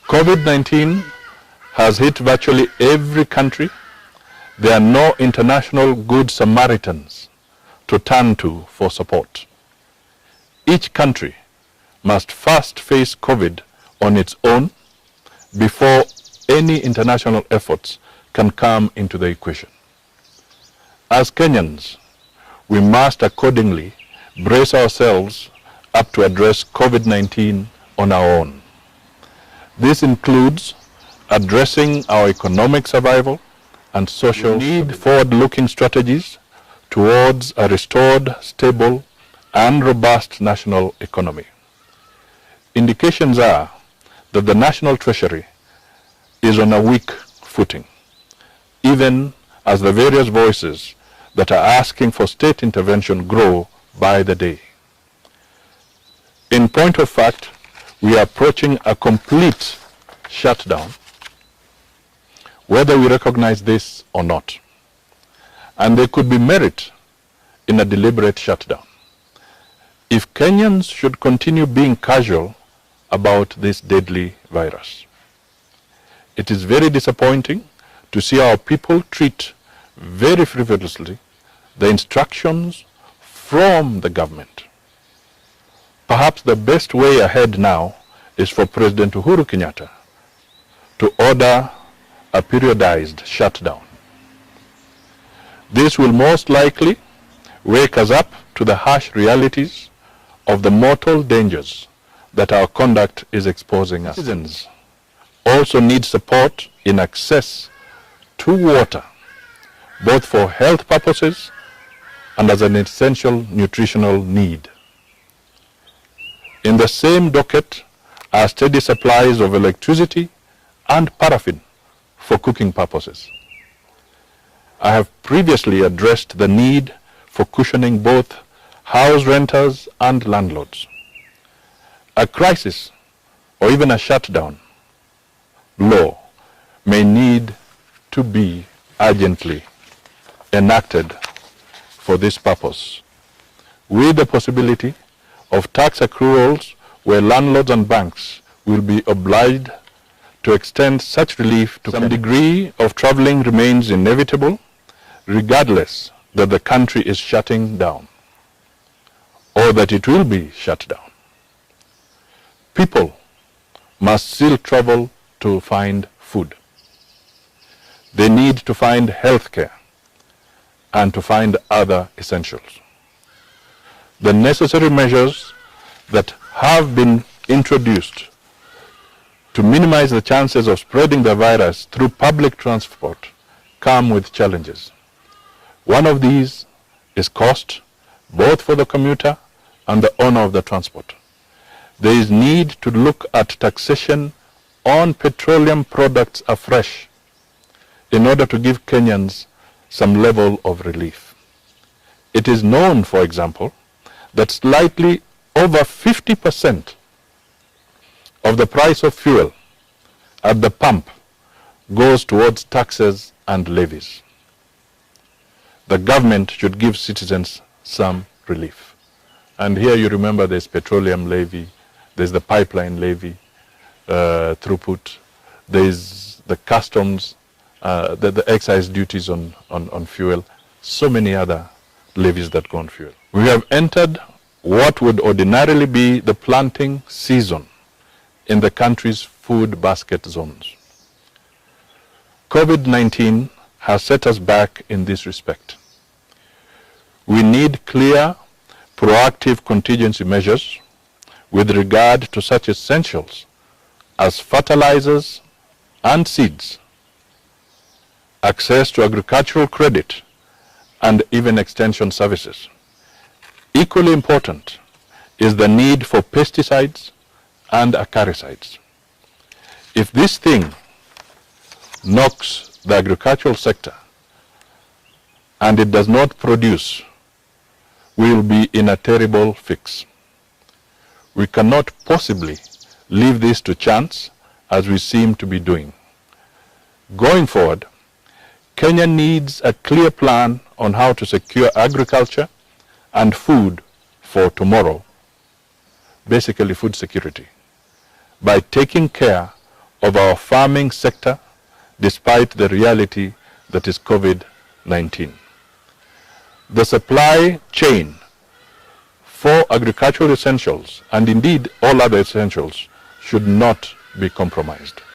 COVID-19 has hit virtually every country. There are no international good Samaritans to turn to for support. Each country must first face COVID on its own before any international efforts can come into the equation. As Kenyans, we must accordingly brace ourselves up to address COVID-19 on our own. This includes addressing our economic survival and social need forward-looking strategies towards a restored, stable, and robust national economy. Indications are that the national treasury is on a weak footing, even as the various voices that are asking for state intervention grow by the day. In point of fact, we are approaching a complete shutdown, whether we recognize this or not. And there could be merit in a deliberate shutdown. If Kenyans should continue being casual about this deadly virus, it is very disappointing to see our people treat very frivolously the instructions from the government. Perhaps the best way ahead now is for President Uhuru Kenyatta to order a periodized shutdown. This will most likely wake us up to the harsh realities of the mortal dangers that our conduct is exposing us. Citizens also need support in access to water, both for health purposes and as an essential nutritional need. In the same docket are steady supplies of electricity and paraffin for cooking purposes. I have previously addressed the need for cushioning both house renters and landlords. A crisis or even a shutdown law may need to be urgently enacted for this purpose, with the possibility of tax accruals where landlords and banks will be obliged to extend such relief to some degree of traveling remains inevitable, regardless that the country is shutting down or that it will be shut down. People must still travel to find food. They need to find health care and to find other essentials. The necessary measures that have been introduced to minimize the chances of spreading the virus through public transport come with challenges. One of these is cost, both for the commuter and the owner of the transport. There is need to look at taxation on petroleum products afresh in order to give Kenyans some level of relief. It is known, for example, that slightly over 50% of the price of fuel at the pump goes towards taxes and levies. The government should give citizens some relief. And here you remember there's petroleum levy, there's the pipeline levy, throughput, there's the customs, the excise duties on fuel, so many other levies that go on fuel. We have entered what would ordinarily be the planting season in the country's food basket zones. COVID-19 has set us back in this respect. We need clear, proactive contingency measures with regard to such essentials as fertilizers and seeds, access to agricultural credit, and even extension services. Equally important is the need for pesticides and acaricides. If this thing knocks the agricultural sector and it does not produce, we will be in a terrible fix. We cannot possibly leave this to chance as we seem to be doing. Going forward, Kenya needs a clear plan on how to secure agriculture and food for tomorrow, basically food security, by taking care of our farming sector despite the reality that is COVID-19. The supply chain for agricultural essentials, and indeed all other essentials, should not be compromised.